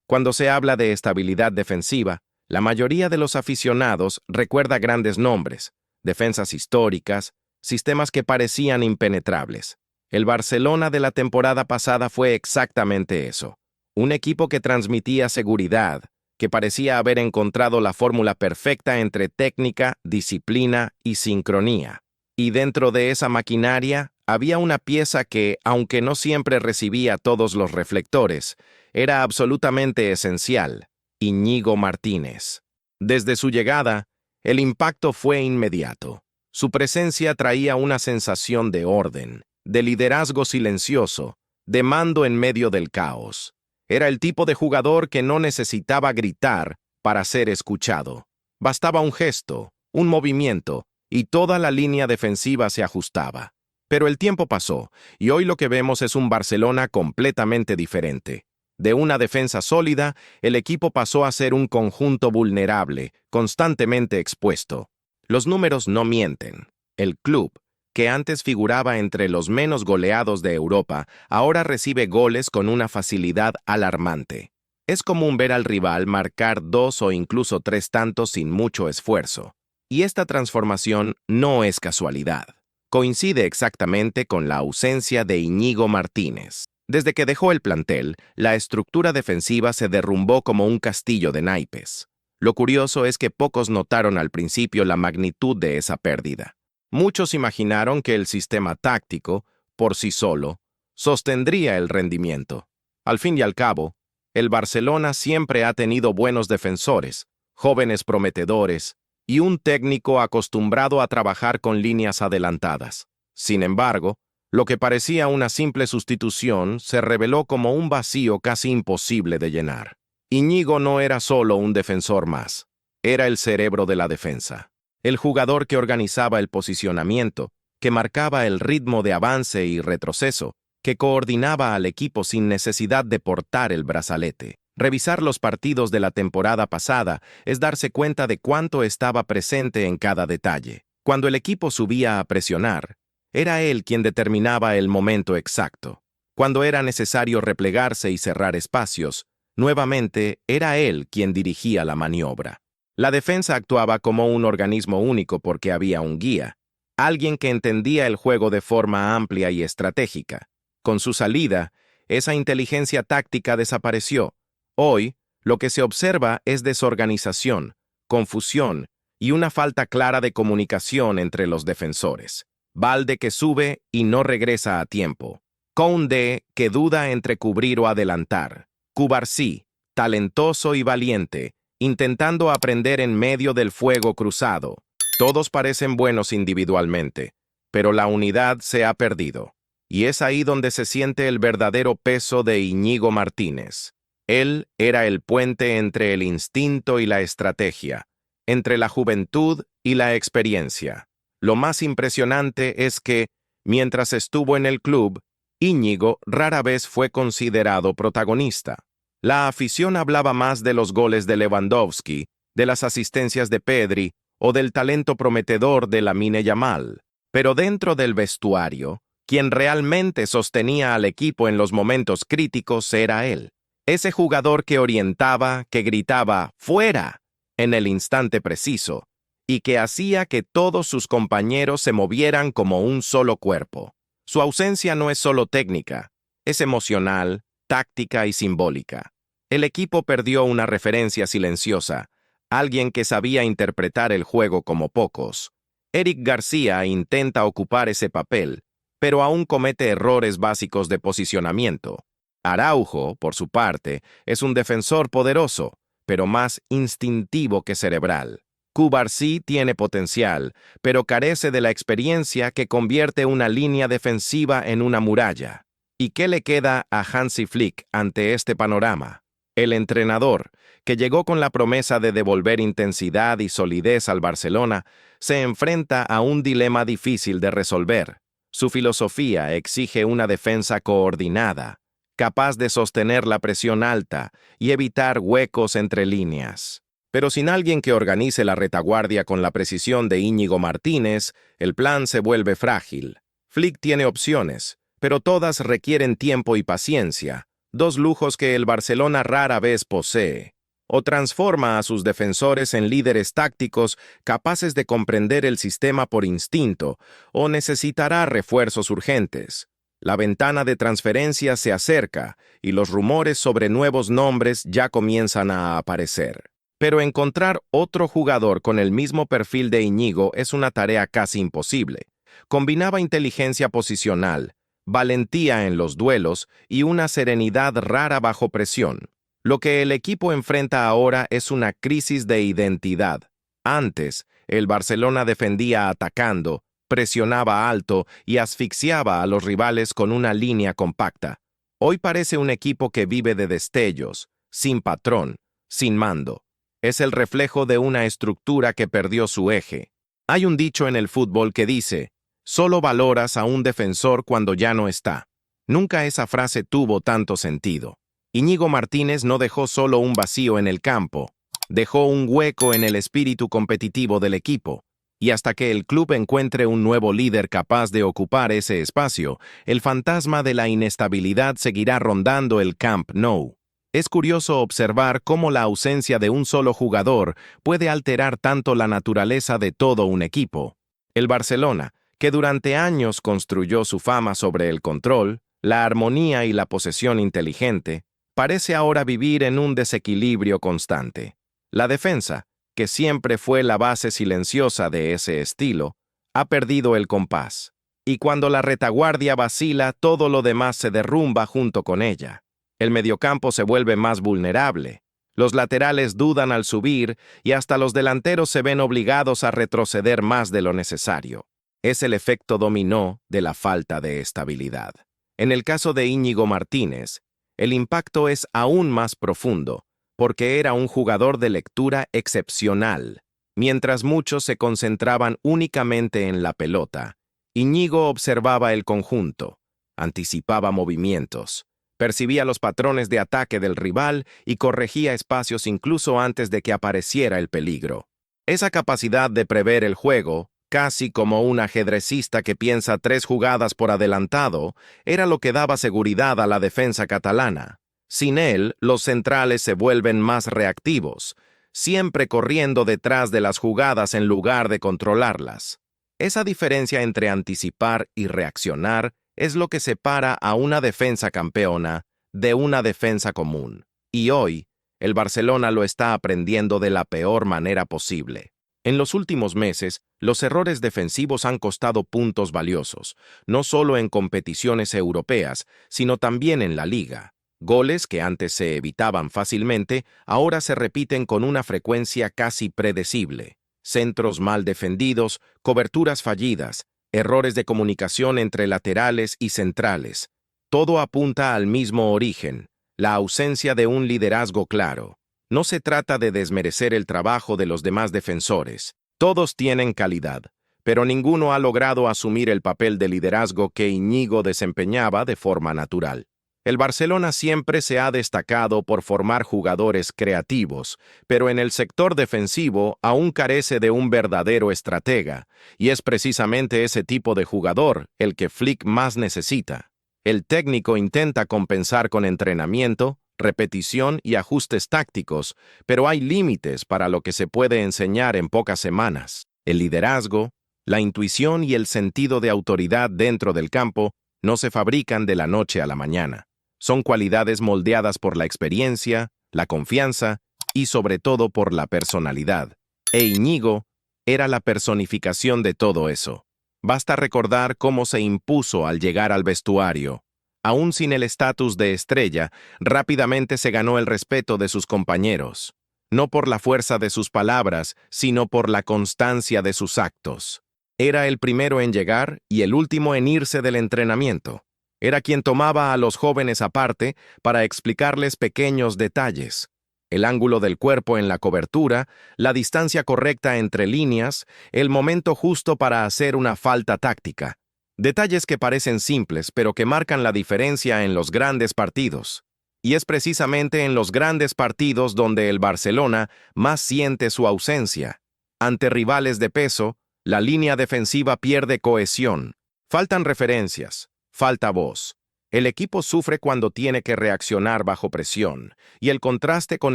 Cuando se habla de estabilidad defensiva, la mayoría de los aficionados recuerda grandes nombres, defensas históricas, sistemas que parecían impenetrables. El Barcelona de la temporada pasada fue exactamente eso. Un equipo que transmitía seguridad, que parecía haber encontrado la fórmula perfecta entre técnica, disciplina y sincronía. Y dentro de esa maquinaria había una pieza que, aunque no siempre recibía todos los reflectores, era absolutamente esencial: Íñigo Martínez. Desde su llegada, el impacto fue inmediato. Su presencia traía una sensación de orden, de liderazgo silencioso, de mando en medio del caos. Era el tipo de jugador que no necesitaba gritar para ser escuchado. Bastaba un gesto, un movimiento, y toda la línea defensiva se ajustaba. Pero el tiempo pasó, y hoy lo que vemos es un Barcelona completamente diferente. De una defensa sólida, el equipo pasó a ser un conjunto vulnerable, constantemente expuesto. Los números no mienten. El club, que antes figuraba entre los menos goleados de Europa, ahora recibe goles con una facilidad alarmante. Es común ver al rival marcar 2 o incluso 3 tantos sin mucho esfuerzo. Y esta transformación no es casualidad. Coincide exactamente con la ausencia de Íñigo Martínez. Desde que dejó el plantel, la estructura defensiva se derrumbó como un castillo de naipes. Lo curioso es que pocos notaron al principio la magnitud de esa pérdida. Muchos imaginaron que el sistema táctico, por sí solo, sostendría el rendimiento. Al fin y al cabo, el Barcelona siempre ha tenido buenos defensores, jóvenes prometedores y un técnico acostumbrado a trabajar con líneas adelantadas. Sin embargo, lo que parecía una simple sustitución se reveló como un vacío casi imposible de llenar. Íñigo no era solo un defensor más, era el cerebro de la defensa. El jugador que organizaba el posicionamiento, que marcaba el ritmo de avance y retroceso, que coordinaba al equipo sin necesidad de portar el brazalete. Revisar los partidos de la temporada pasada es darse cuenta de cuánto estaba presente en cada detalle. Cuando el equipo subía a presionar, era él quien determinaba el momento exacto. Cuando era necesario replegarse y cerrar espacios, nuevamente era él quien dirigía la maniobra. La defensa actuaba como un organismo único porque había un guía, alguien que entendía el juego de forma amplia y estratégica. Con su salida, esa inteligencia táctica desapareció. Hoy, lo que se observa es desorganización, confusión y una falta clara de comunicación entre los defensores. Balde que sube y no regresa a tiempo. Koundé que duda entre cubrir o adelantar. Cubarsí, talentoso y valiente, intentando aprender en medio del fuego cruzado. Todos parecen buenos individualmente, pero la unidad se ha perdido. Y es ahí donde se siente el verdadero peso de Íñigo Martínez. Él era el puente entre el instinto y la estrategia, entre la juventud y la experiencia. Lo más impresionante es que, mientras estuvo en el club, Íñigo rara vez fue considerado protagonista. La afición hablaba más de los goles de Lewandowski, de las asistencias de Pedri o del talento prometedor de Lamine Yamal. Pero dentro del vestuario, quien realmente sostenía al equipo en los momentos críticos era él. Ese jugador que orientaba, que gritaba ¡fuera! En el instante preciso, y que hacía que todos sus compañeros se movieran como un solo cuerpo. Su ausencia no es solo técnica, es emocional, táctica y simbólica. El equipo perdió una referencia silenciosa, alguien que sabía interpretar el juego como pocos. Eric García intenta ocupar ese papel, pero aún comete errores básicos de posicionamiento. Araujo, por su parte, es un defensor poderoso, pero más instintivo que cerebral. Cubarsí tiene potencial, pero carece de la experiencia que convierte una línea defensiva en una muralla. ¿Y qué le queda a Hansi Flick ante este panorama? El entrenador, que llegó con la promesa de devolver intensidad y solidez al Barcelona, se enfrenta a un dilema difícil de resolver. Su filosofía exige una defensa coordinada, capaz de sostener la presión alta y evitar huecos entre líneas. Pero sin alguien que organice la retaguardia con la precisión de Íñigo Martínez, el plan se vuelve frágil. Flick tiene opciones, pero todas requieren tiempo y paciencia, dos lujos que el Barcelona rara vez posee. O transforma a sus defensores en líderes tácticos capaces de comprender el sistema por instinto, o necesitará refuerzos urgentes. La ventana de transferencia se acerca y los rumores sobre nuevos nombres ya comienzan a aparecer. Pero encontrar otro jugador con el mismo perfil de Íñigo es una tarea casi imposible. Combinaba inteligencia posicional, valentía en los duelos y una serenidad rara bajo presión. Lo que el equipo enfrenta ahora es una crisis de identidad. Antes, el Barcelona defendía atacando, presionaba alto y asfixiaba a los rivales con una línea compacta. Hoy parece un equipo que vive de destellos, sin patrón, sin mando. Es el reflejo de una estructura que perdió su eje. Hay un dicho en el fútbol que dice, solo valoras a un defensor cuando ya no está. Nunca esa frase tuvo tanto sentido. Íñigo Martínez no dejó solo un vacío en el campo, dejó un hueco en el espíritu competitivo del equipo. Y hasta que el club encuentre un nuevo líder capaz de ocupar ese espacio, el fantasma de la inestabilidad seguirá rondando el Camp Nou. Es curioso observar cómo la ausencia de un solo jugador puede alterar tanto la naturaleza de todo un equipo. El Barcelona, que durante años construyó su fama sobre el control, la armonía y la posesión inteligente, parece ahora vivir en un desequilibrio constante. La defensa, que siempre fue la base silenciosa de ese estilo, ha perdido el compás. Y cuando la retaguardia vacila, todo lo demás se derrumba junto con ella. El mediocampo se vuelve más vulnerable. Los laterales dudan al subir y hasta los delanteros se ven obligados a retroceder más de lo necesario. Es el efecto dominó de la falta de estabilidad. En el caso de Íñigo Martínez, el impacto es aún más profundo, porque era un jugador de lectura excepcional. Mientras muchos se concentraban únicamente en la pelota, Íñigo observaba el conjunto, anticipaba movimientos, percibía los patrones de ataque del rival y corregía espacios incluso antes de que apareciera el peligro. Esa capacidad de prever el juego, casi como un ajedrecista que piensa 3 jugadas por adelantado, era lo que daba seguridad a la defensa catalana. Sin él, los centrales se vuelven más reactivos, siempre corriendo detrás de las jugadas en lugar de controlarlas. Esa diferencia entre anticipar y reaccionar es lo que separa a una defensa campeona de una defensa común. Y hoy, el Barcelona lo está aprendiendo de la peor manera posible. En los últimos meses, los errores defensivos han costado puntos valiosos, no solo en competiciones europeas, sino también en la Liga. Goles que antes se evitaban fácilmente, ahora se repiten con una frecuencia casi predecible. Centros mal defendidos, coberturas fallidas, errores de comunicación entre laterales y centrales. Todo apunta al mismo origen, la ausencia de un liderazgo claro. No se trata de desmerecer el trabajo de los demás defensores. Todos tienen calidad, pero ninguno ha logrado asumir el papel de liderazgo que Íñigo desempeñaba de forma natural. El Barcelona siempre se ha destacado por formar jugadores creativos, pero en el sector defensivo aún carece de un verdadero estratega, y es precisamente ese tipo de jugador el que Flick más necesita. El técnico intenta compensar con entrenamiento, repetición y ajustes tácticos, pero hay límites para lo que se puede enseñar en pocas semanas. El liderazgo, la intuición y el sentido de autoridad dentro del campo no se fabrican de la noche a la mañana. Son cualidades moldeadas por la experiencia, la confianza y sobre todo por la personalidad. E Íñigo era la personificación de todo eso. Basta recordar cómo se impuso al llegar al vestuario. Aún sin el estatus de estrella, rápidamente se ganó el respeto de sus compañeros. No por la fuerza de sus palabras, sino por la constancia de sus actos. Era el primero en llegar y el último en irse del entrenamiento. Era quien tomaba a los jóvenes aparte para explicarles pequeños detalles. El ángulo del cuerpo en la cobertura, la distancia correcta entre líneas, el momento justo para hacer una falta táctica. Detalles que parecen simples, pero que marcan la diferencia en los grandes partidos. Y es precisamente en los grandes partidos donde el Barcelona más siente su ausencia. Ante rivales de peso, la línea defensiva pierde cohesión. Faltan referencias. Falta voz. El equipo sufre cuando tiene que reaccionar bajo presión, y el contraste con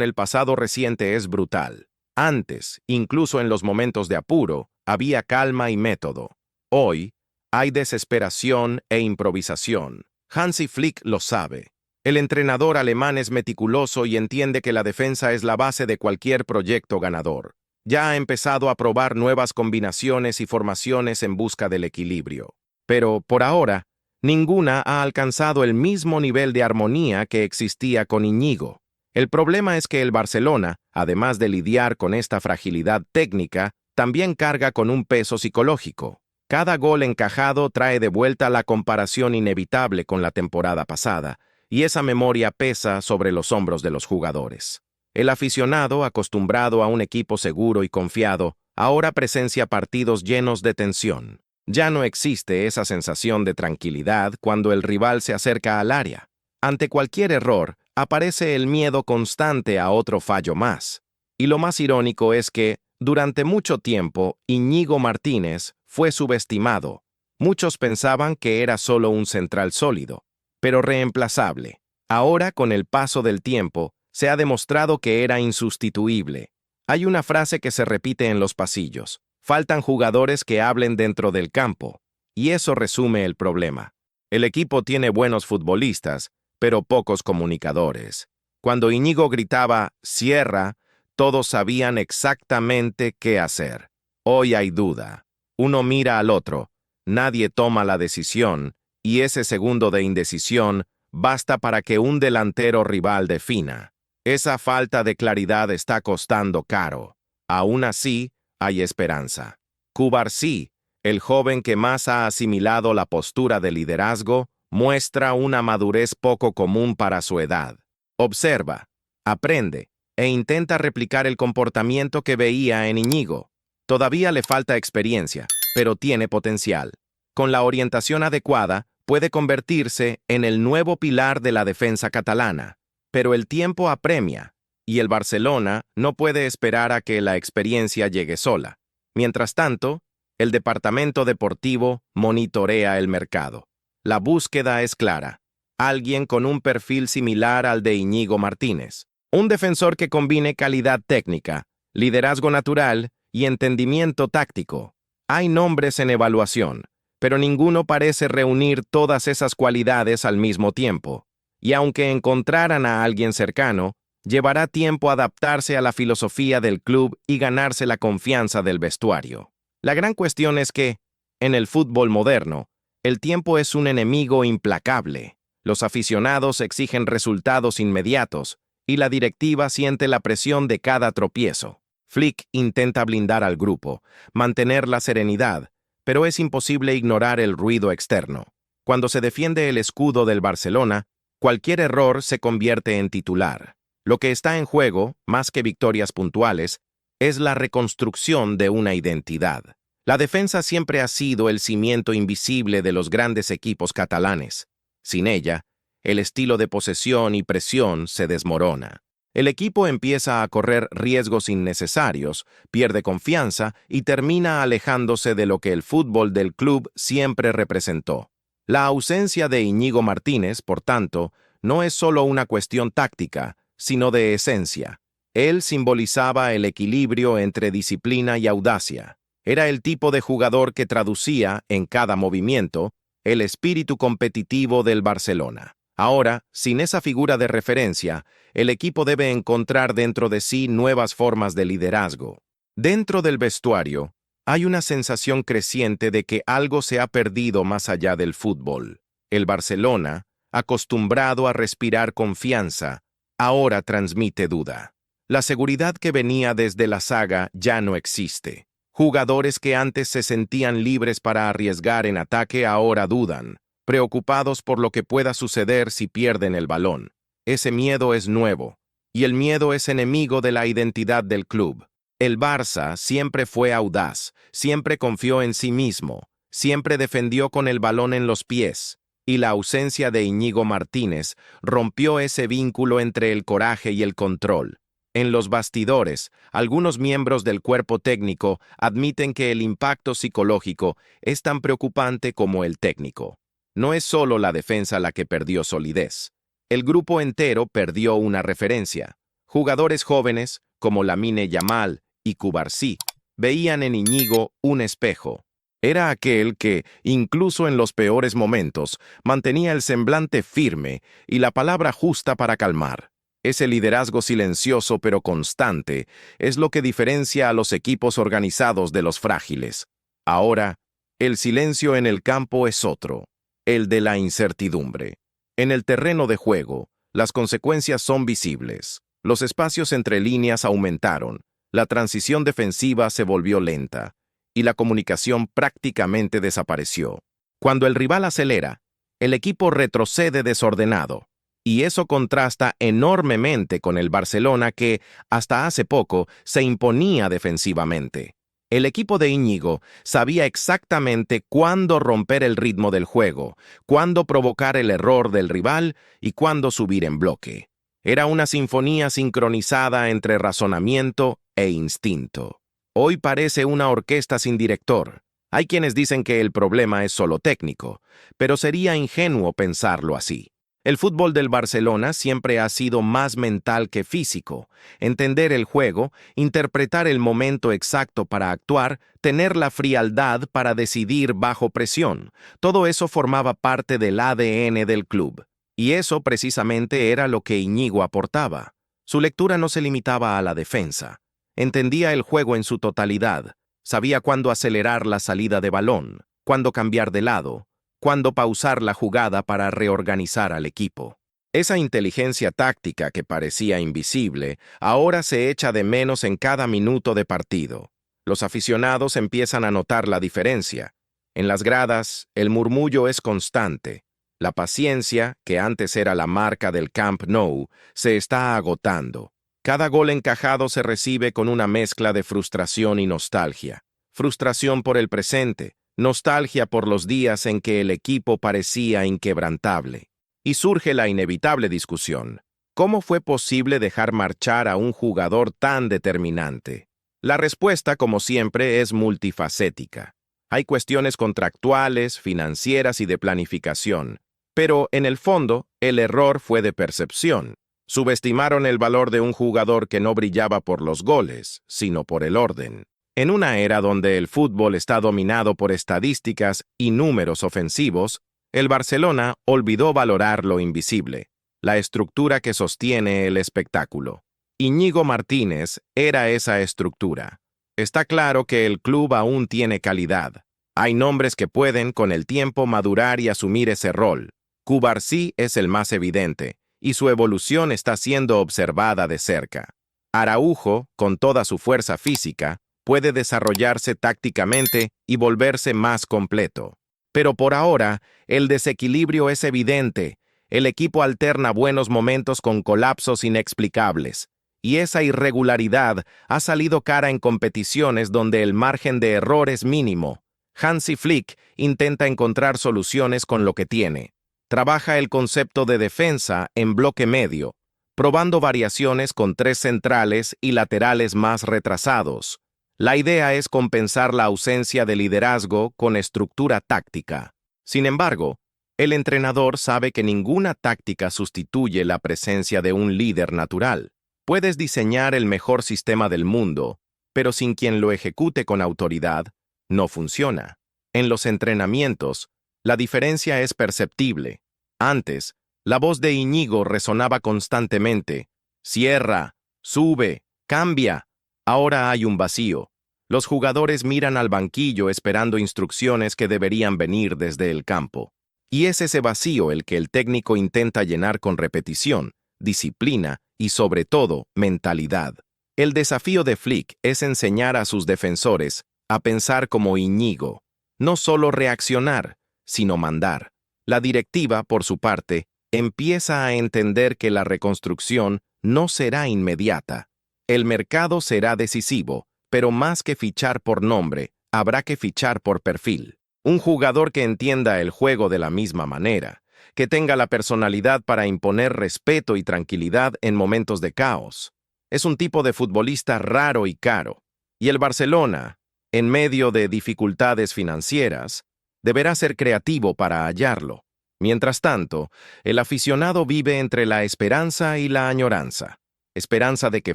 el pasado reciente es brutal. Antes, incluso en los momentos de apuro, había calma y método. Hoy, hay desesperación e improvisación. Hansi Flick lo sabe. El entrenador alemán es meticuloso y entiende que la defensa es la base de cualquier proyecto ganador. Ya ha empezado a probar nuevas combinaciones y formaciones en busca del equilibrio. Pero, por ahora, ninguna ha alcanzado el mismo nivel de armonía que existía con Íñigo. El problema es que el Barcelona, además de lidiar con esta fragilidad técnica, también carga con un peso psicológico. Cada gol encajado trae de vuelta la comparación inevitable con la temporada pasada, y esa memoria pesa sobre los hombros de los jugadores. El aficionado, acostumbrado a un equipo seguro y confiado, ahora presencia partidos llenos de tensión. Ya no existe esa sensación de tranquilidad cuando el rival se acerca al área. Ante cualquier error, aparece el miedo constante a otro fallo más. Y lo más irónico es que, durante mucho tiempo, Íñigo Martínez fue subestimado. Muchos pensaban que era solo un central sólido, pero reemplazable. Ahora, con el paso del tiempo, se ha demostrado que era insustituible. Hay una frase que se repite en los pasillos: faltan jugadores que hablen dentro del campo, y eso resume el problema. El equipo tiene buenos futbolistas, pero pocos comunicadores. Cuando Íñigo gritaba «cierra», todos sabían exactamente qué hacer. Hoy hay duda. Uno mira al otro, nadie toma la decisión, y ese segundo de indecisión basta para que un delantero rival defina. Esa falta de claridad está costando caro. Aún así, hay esperanza. Cubarsí, el joven que más ha asimilado la postura de liderazgo, muestra una madurez poco común para su edad. Observa, aprende e intenta replicar el comportamiento que veía en Íñigo. Todavía le falta experiencia, pero tiene potencial. Con la orientación adecuada, puede convertirse en el nuevo pilar de la defensa catalana. Pero el tiempo apremia, y el Barcelona no puede esperar a que la experiencia llegue sola. Mientras tanto, el departamento deportivo monitorea el mercado. La búsqueda es clara: alguien con un perfil similar al de Íñigo Martínez. Un defensor que combine calidad técnica, liderazgo natural y entendimiento táctico. Hay nombres en evaluación, pero ninguno parece reunir todas esas cualidades al mismo tiempo. Y aunque encontraran a alguien cercano, llevará tiempo adaptarse a la filosofía del club y ganarse la confianza del vestuario. La gran cuestión es que, en el fútbol moderno, el tiempo es un enemigo implacable. Los aficionados exigen resultados inmediatos, y la directiva siente la presión de cada tropiezo. Flick intenta blindar al grupo, mantener la serenidad, pero es imposible ignorar el ruido externo. Cuando se defiende el escudo del Barcelona, cualquier error se convierte en titular. Lo que está en juego, más que victorias puntuales, es la reconstrucción de una identidad. La defensa siempre ha sido el cimiento invisible de los grandes equipos catalanes. Sin ella, el estilo de posesión y presión se desmorona. El equipo empieza a correr riesgos innecesarios, pierde confianza y termina alejándose de lo que el fútbol del club siempre representó. La ausencia de Íñigo Martínez, por tanto, no es solo una cuestión táctica, sino de esencia. Él simbolizaba el equilibrio entre disciplina y audacia. Era el tipo de jugador que traducía, en cada movimiento, el espíritu competitivo del Barcelona. Ahora, sin esa figura de referencia, el equipo debe encontrar dentro de sí nuevas formas de liderazgo. Dentro del vestuario, hay una sensación creciente de que algo se ha perdido más allá del fútbol. El Barcelona, acostumbrado a respirar confianza, ahora transmite duda. La seguridad que venía desde la saga ya no existe. Jugadores que antes se sentían libres para arriesgar en ataque ahora dudan, preocupados por lo que pueda suceder si pierden el balón. Ese miedo es nuevo, y el miedo es enemigo de la identidad del club. El Barça siempre fue audaz, siempre confió en sí mismo, siempre defendió con el balón en los pies, y la ausencia de Íñigo Martínez rompió ese vínculo entre el coraje y el control. En los bastidores, algunos miembros del cuerpo técnico admiten que el impacto psicológico es tan preocupante como el técnico. No es solo la defensa la que perdió solidez. El grupo entero perdió una referencia. Jugadores jóvenes, como Lamine Yamal y Cubarsí, veían en Íñigo un espejo. Era aquel que, incluso en los peores momentos, mantenía el semblante firme y la palabra justa para calmar. Ese liderazgo silencioso pero constante es lo que diferencia a los equipos organizados de los frágiles. Ahora, el silencio en el campo es otro, el de la incertidumbre. En el terreno de juego, las consecuencias son visibles. Los espacios entre líneas aumentaron, la transición defensiva se volvió lenta y la comunicación prácticamente desapareció. Cuando el rival acelera, el equipo retrocede desordenado. Y eso contrasta enormemente con el Barcelona que, hasta hace poco, se imponía defensivamente. El equipo de Íñigo sabía exactamente cuándo romper el ritmo del juego, cuándo provocar el error del rival y cuándo subir en bloque. Era una sinfonía sincronizada entre razonamiento e instinto. Hoy parece una orquesta sin director. Hay quienes dicen que el problema es solo técnico, pero sería ingenuo pensarlo así. El fútbol del Barcelona siempre ha sido más mental que físico. Entender el juego, interpretar el momento exacto para actuar, tener la frialdad para decidir bajo presión. Todo eso formaba parte del ADN del club. Y eso precisamente era lo que Íñigo aportaba. Su lectura no se limitaba a la defensa. Entendía el juego en su totalidad. Sabía cuándo acelerar la salida de balón, cuándo cambiar de lado, cuándo pausar la jugada para reorganizar al equipo. Esa inteligencia táctica que parecía invisible, ahora se echa de menos en cada minuto de partido. Los aficionados empiezan a notar la diferencia. En las gradas, el murmullo es constante. La paciencia, que antes era la marca del Camp Nou, se está agotando. Cada gol encajado se recibe con una mezcla de frustración y nostalgia. Frustración por el presente, nostalgia por los días en que el equipo parecía inquebrantable. Y surge la inevitable discusión. ¿Cómo fue posible dejar marchar a un jugador tan determinante? La respuesta, como siempre, es multifacética. Hay cuestiones contractuales, financieras y de planificación. Pero, en el fondo, el error fue de percepción. Subestimaron el valor de un jugador que no brillaba por los goles, sino por el orden. En una era donde el fútbol está dominado por estadísticas y números ofensivos, el Barcelona olvidó valorar lo invisible, la estructura que sostiene el espectáculo. Íñigo Martínez era esa estructura. Está claro que el club aún tiene calidad. Hay nombres que pueden, con el tiempo, madurar y asumir ese rol. Cubarsí es el más evidente, y su evolución está siendo observada de cerca. Araujo, con toda su fuerza física, puede desarrollarse tácticamente y volverse más completo. Pero por ahora, el desequilibrio es evidente. El equipo alterna buenos momentos con colapsos inexplicables. Y esa irregularidad ha salido cara en competiciones donde el margen de error es mínimo. Hansi Flick intenta encontrar soluciones con lo que tiene. Trabaja el concepto de defensa en bloque medio, probando variaciones con 3 centrales y laterales más retrasados. La idea es compensar la ausencia de liderazgo con estructura táctica. Sin embargo, el entrenador sabe que ninguna táctica sustituye la presencia de un líder natural. Puedes diseñar el mejor sistema del mundo, pero sin quien lo ejecute con autoridad, no funciona. En los entrenamientos, la diferencia es perceptible. Antes, la voz de Íñigo resonaba constantemente. Cierra, sube, cambia. Ahora hay un vacío. Los jugadores miran al banquillo esperando instrucciones que deberían venir desde el campo. Y es ese vacío el que el técnico intenta llenar con repetición, disciplina y, sobre todo, mentalidad. El desafío de Flick es enseñar a sus defensores a pensar como Íñigo. No solo reaccionar, sino mandar. La directiva, por su parte, empieza a entender que la reconstrucción no será inmediata. El mercado será decisivo, pero más que fichar por nombre, habrá que fichar por perfil. Un jugador que entienda el juego de la misma manera, que tenga la personalidad para imponer respeto y tranquilidad en momentos de caos. Es un tipo de futbolista raro y caro. Y el Barcelona, en medio de dificultades financieras, Deberá ser creativo para hallarlo. Mientras tanto, el aficionado vive entre la esperanza y la añoranza. Esperanza de que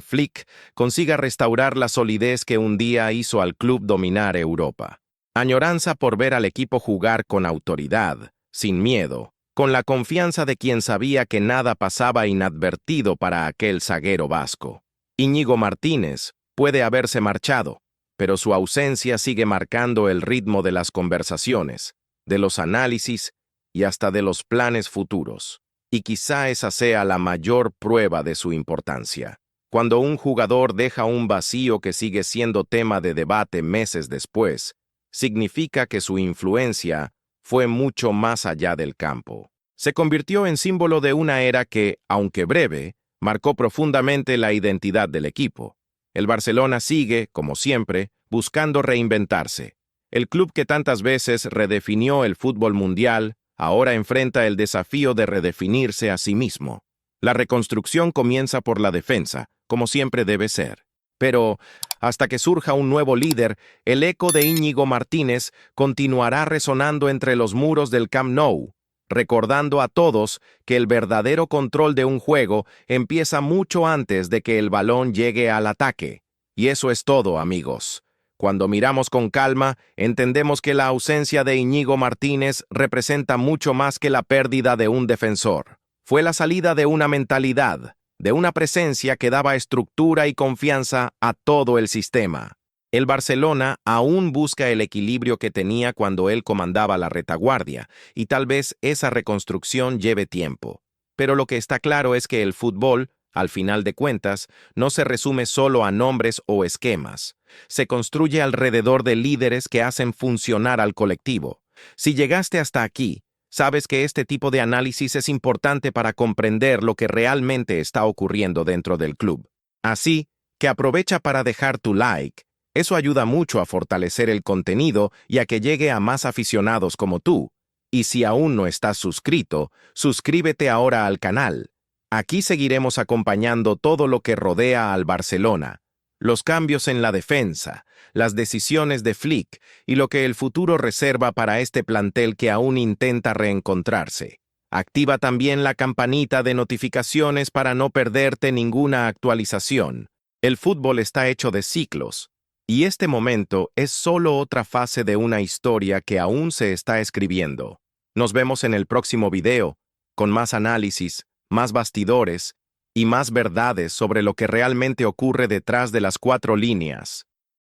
Flick consiga restaurar la solidez que un día hizo al club dominar Europa. Añoranza por ver al equipo jugar con autoridad, sin miedo, con la confianza de quien sabía que nada pasaba inadvertido para aquel zaguero vasco. Íñigo Martínez puede haberse marchado, pero su ausencia sigue marcando el ritmo de las conversaciones, de los análisis y hasta de los planes futuros. Y quizá esa sea la mayor prueba de su importancia. Cuando un jugador deja un vacío que sigue siendo tema de debate meses después, significa que su influencia fue mucho más allá del campo. Se convirtió en símbolo de una era que, aunque breve, marcó profundamente la identidad del equipo. El Barcelona sigue, como siempre, buscando reinventarse. El club que tantas veces redefinió el fútbol mundial, ahora enfrenta el desafío de redefinirse a sí mismo. La reconstrucción comienza por la defensa, como siempre debe ser. Pero, hasta que surja un nuevo líder, el eco de Íñigo Martínez continuará resonando entre los muros del Camp Nou, recordando a todos que el verdadero control de un juego empieza mucho antes de que el balón llegue al ataque. Y eso es todo, amigos. Cuando miramos con calma, entendemos que la ausencia de Íñigo Martínez representa mucho más que la pérdida de un defensor. Fue la salida de una mentalidad, de una presencia que daba estructura y confianza a todo el sistema. El Barcelona aún busca el equilibrio que tenía cuando él comandaba la retaguardia, y tal vez esa reconstrucción lleve tiempo. Pero lo que está claro es que el fútbol, al final de cuentas, no se resume solo a nombres o esquemas. Se construye alrededor de líderes que hacen funcionar al colectivo. Si llegaste hasta aquí, sabes que este tipo de análisis es importante para comprender lo que realmente está ocurriendo dentro del club. Así que aprovecha para dejar tu like. Eso ayuda mucho a fortalecer el contenido y a que llegue a más aficionados como tú. Y si aún no estás suscrito, suscríbete ahora al canal. Aquí seguiremos acompañando todo lo que rodea al Barcelona, los cambios en la defensa, las decisiones de Flick y lo que el futuro reserva para este plantel que aún intenta reencontrarse. Activa también la campanita de notificaciones para no perderte ninguna actualización. El fútbol está hecho de ciclos, y este momento es solo otra fase de una historia que aún se está escribiendo. Nos vemos en el próximo video, con más análisis, más bastidores y más verdades sobre lo que realmente ocurre detrás de las 4 líneas.